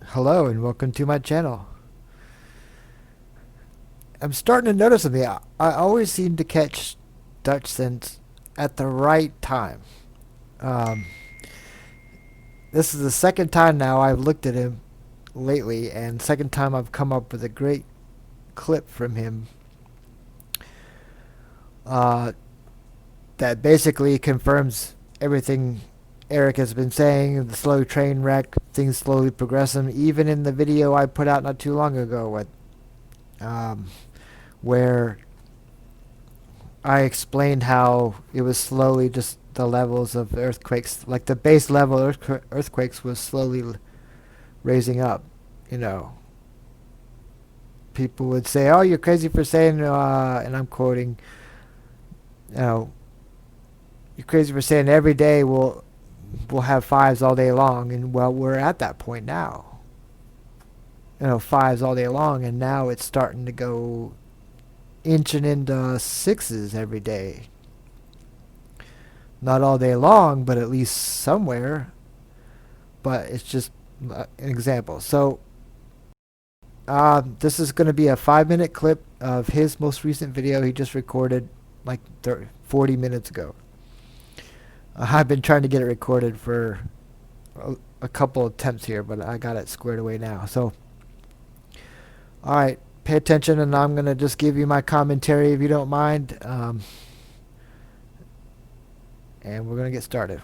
Hello and welcome to my channel. I'm starting to notice something. I always seem to catch Dutch scents at the right time. Um, this is the second time now I've looked at him lately, and second time I've come up with a great clip from him uh, that basically confirms everything Eric has been saying. The slow train wreck, things slowly progressing. Even in the video I put out not too long ago, um, where I explained how it was slowly just the levels of earthquakes, like the base level earthquakes was slowly raising up. You know, people would say, "Oh, you're crazy for saying," and I'm quoting, you know, "You're crazy for saying every day we'll have fives all day long," and well, we're at that point now. You know, fives all day long, and now it's starting to go inching into sixes every day. Not all day long, but at least somewhere. But it's just an example. So this is going to be a 5-minute clip of his most recent video he just recorded like 40 minutes ago. I've been trying to get it recorded for a couple attempts here, but I got it squared away now. So, all right, pay attention, and I'm going to just give you my commentary if you don't mind. And we're going to get started.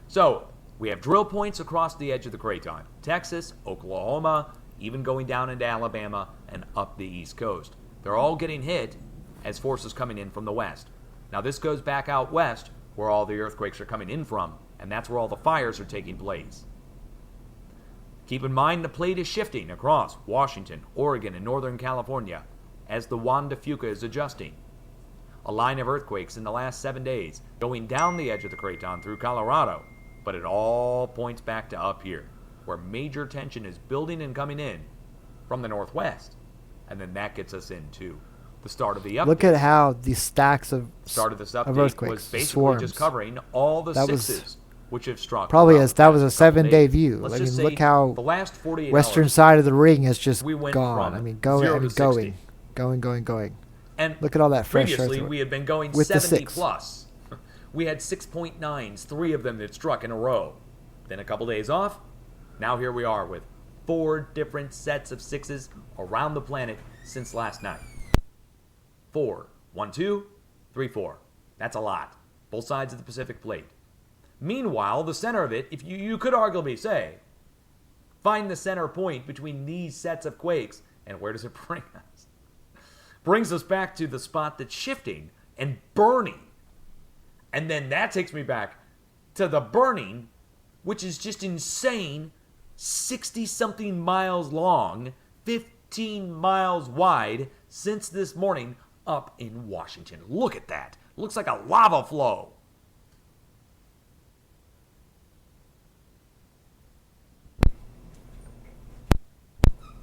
So, we have drill points across the edge of the craton. Texas, Oklahoma, even going down into Alabama and up the East Coast. They're all getting hit as forces coming in from the west. Now, this goes back out west where all the earthquakes are coming in from, and that's where all the fires are taking place. Keep in mind the plate is shifting across Washington, Oregon, and Northern California as the Juan de Fuca is adjusting. A line of earthquakes in the last 7 days going down the edge of the craton through Colorado, but it all points back to up here, where major tension is building and coming in from the northwest, and then that gets us into the start of the update. Look at how these stacks of Start of this update earthquakes, was basically swarms. just covering all the That sixes which have struck. Probably that was a past couple 7-day days. view. Let's I just mean, say look how the last 48 western hours, side of the ring has just we went gone. from I mean, 0 to 60. going. And Look at all that fresh previously, earth we had been going with the 70 6. plus. We had 6.9s, 3 of them that struck in a row. Then a couple days off. Now here we are with 4 different sets of 6s around the planet since last night. 4. 1, 2, 3, 4. That's a lot. Both sides of the Pacific Plate. Meanwhile, the center of it, if you could arguably say, find the center point between these sets of quakes, and where does it bring us? Brings us back to the spot that's shifting and burning. And then that takes me back to the burning, which is just insane, 60-something miles long, 15 miles wide since this morning up in Washington. Look at that. Looks like a lava flow.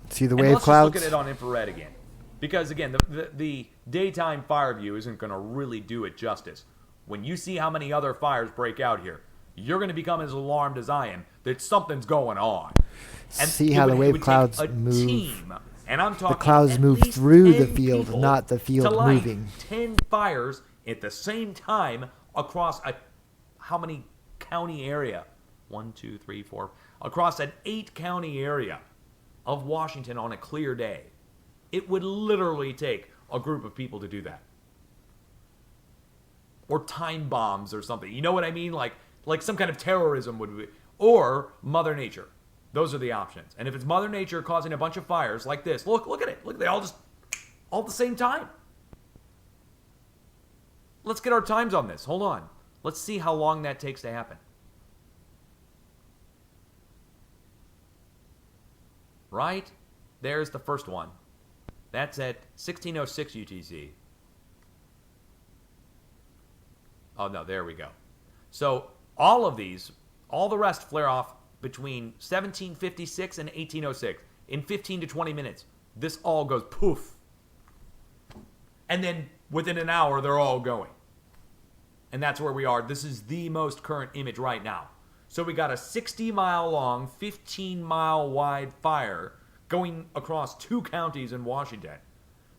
See the And wave let's clouds? just look at it on infrared again. Because, again, the daytime fire view isn't going to really do it justice. When you see how many other fires break out here, you're going to become as alarmed as I am that something's going on. And See how the wave clouds move. Team, and I'm talking The clouds move least through 10 the field, people not the field to light moving. 10 fires at the same time across how many county area? 1, 2, 3, 4. Across an 8-county area of Washington on a clear day. It would literally take a group of people to do that. Or time bombs or something. You know what I mean? Like some kind of terrorism would be. Or Mother Nature. Those are the options. And if it's Mother Nature causing a bunch of fires like this, look at it. Look, they all at the same time. Let's get our times on this. Hold on. Let's see how long that takes to happen. Right? There's the first one. That's at 1606 UTC. Oh, no, there we go. So all of these, all the rest flare off between 1756 and 1806. In 15 to 20 minutes, this all goes poof. And then within an hour, they're all going. And that's where we are. This is the most current image right now. So we got a 60-mile long, 15-mile wide fire going across 2 counties in Washington,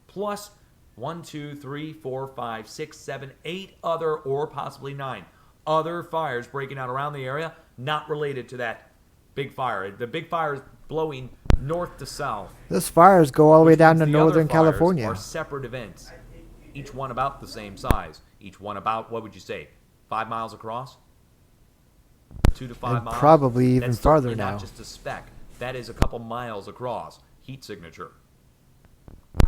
plus 1, 2, 3, 4, 5, 6, 7, 8 other, or possibly 9 other fires breaking out around the area, not related to that big fire. The big fire is blowing north to south. Those fires go all the way Which down means to the other Northern fires California. are separate events, each one about the same size, each one about, what would you say, 5 miles across? 2 to 5 And miles. probably even That's farther certainly now. not just a speck. That is a couple miles across. Heat signature.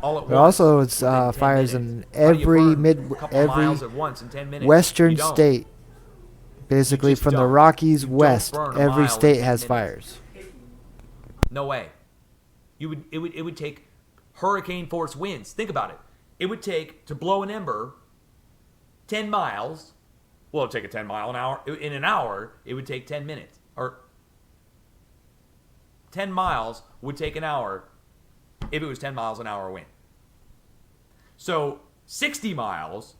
All at But once. also, it's within 10 fires minutes. in How do you burn a couple every miles at once in 10 minutes? western You don't. state. Basically, just from the don't. Rockies You don't west, burn a every mile in state 10 has minutes. fires. No way. It would take hurricane force winds. Think about it. It would take to blow an ember 10 miles. Well, it would take a 10 mile an hour. In an hour, it would take 10 minutes. Or 10 miles would take an hour if it was 10 miles an hour wind. So 60 miles,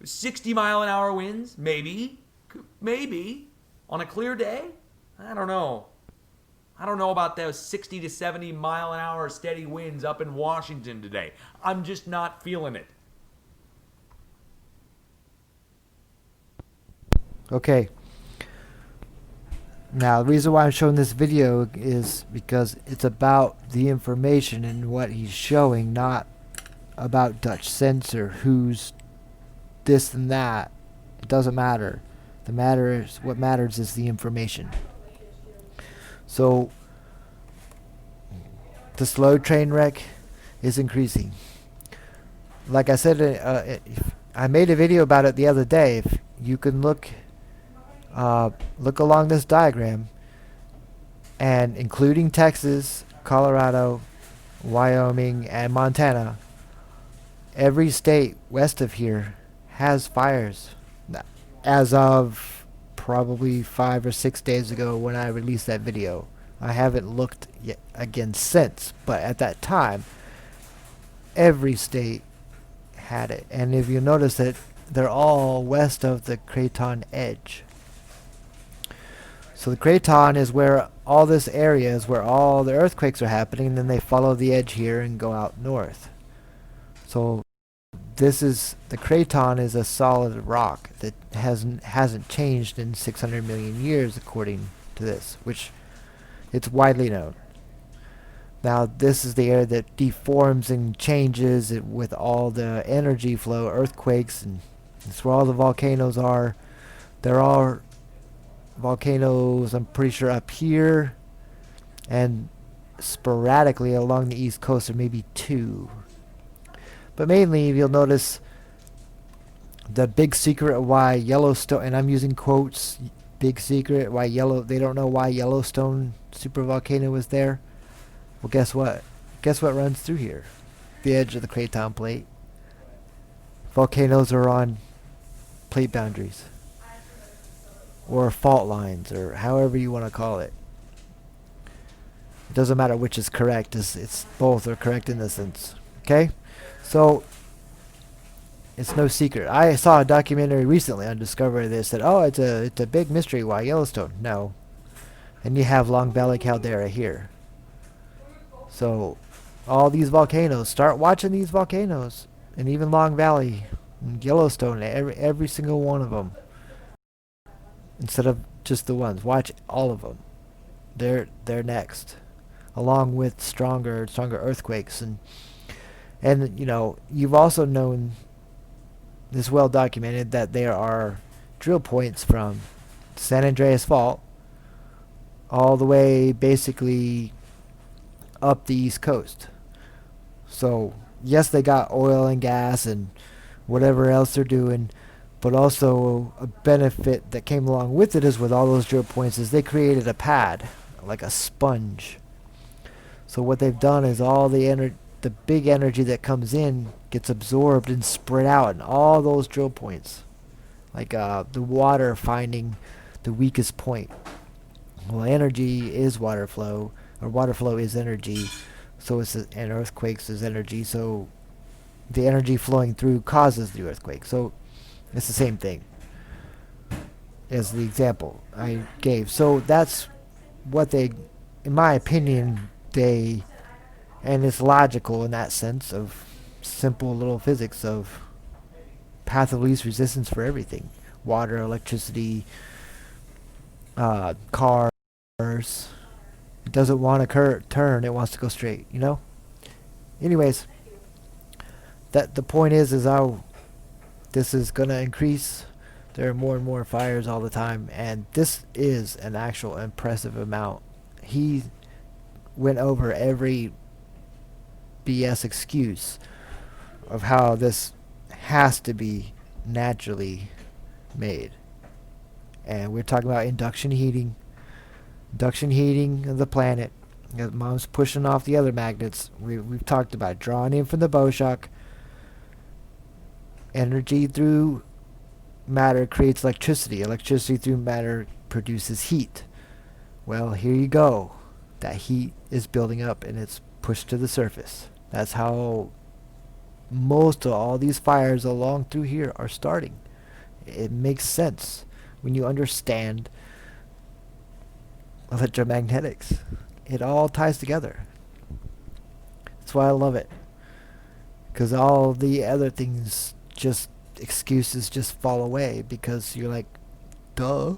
60 mile an hour winds, maybe on a clear day. I don't know. I don't know about those 60 to 70 mile an hour steady winds up in Washington today. I'm just not feeling it. Okay. Now, the reason why I'm showing this video is because it's about the information and what he's showing, not about Dutch sense or who's this and that. It doesn't matter. What matters is the information. So, the slow train wreck is increasing. Like I said, I made a video about it the other day. If you can look along this diagram, and including Texas, Colorado, Wyoming, and Montana, every state west of here has fires. As of probably 5 or 6 days ago when I released that video. I haven't looked yet again since, but at that time, every state had it. And if you notice that they're all west of the Craton edge. So the Craton is where all this area is where all the earthquakes are happening, and then they follow the edge here and go out north. So the Craton is a solid rock that hasn't changed in 600 million years according to this, which it's widely known. Now this is the area that deforms and changes it with all the energy flow, earthquakes, and that's where all the volcanoes are. There are volcanoes, I'm pretty sure, up here, and sporadically along the east coast there may be 2. But mainly, you'll notice the big secret of why Yellowstone, and I'm using quotes, big secret, why they don't know why Yellowstone supervolcano was there. Well, guess what? Guess what runs through here? The edge of the Craton plate. Volcanoes are on plate boundaries, or fault lines, or however you want to call it. It doesn't matter which is correct. It's both are correct in this sense. Okay? So, it's no secret. I saw a documentary recently on Discovery that said, oh, it's a big mystery why Yellowstone. No. And you have Long Valley Caldera here. So, all these volcanoes, start watching these volcanoes. And even Long Valley, and Yellowstone, every single one of them. Instead of just the ones. Watch all of them. They're next. Along with stronger earthquakes. And you know, you've also known, this well documented, that there are drill points from San Andreas Fault all the way basically up the east coast. So yes, they got oil and gas and whatever else they're doing, but also a benefit that came along with it is with all those drill points is they created a pad, like a sponge. So what they've done is all the big energy that comes in gets absorbed and spread out in all those drill points, like the water finding the weakest point. Well, energy is water flow, or water flow is energy, so and earthquakes is energy, so the energy flowing through causes the earthquake. So it's the same thing. as the example I gave. So that's what they, in my opinion, and it's logical in that sense of simple little physics of path of least resistance for everything: water, electricity, cars. It doesn't want to turn; it wants to go straight. Anyways, the point is how this is gonna increase. There are more and more fires all the time, and this is an actual impressive amount. He went over every BS excuse of how this has to be naturally made. And we're talking about induction heating of the planet. Mom's pushing off the other magnets. We've talked about it. Drawing in from the bow shock. Energy through matter creates electricity. Electricity through matter produces heat. Well, here you go. That heat is building up and it's pushed to the surface. That's how most of all these fires along through here are starting. It makes sense when you understand electromagnetics. It all ties together. That's why I love it. Because all the other things, just excuses just fall away because you're like, duh.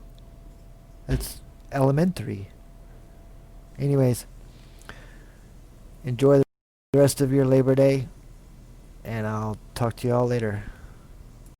It's elementary. Anyways, enjoy the rest of your Labor Day, and I'll talk to you all later.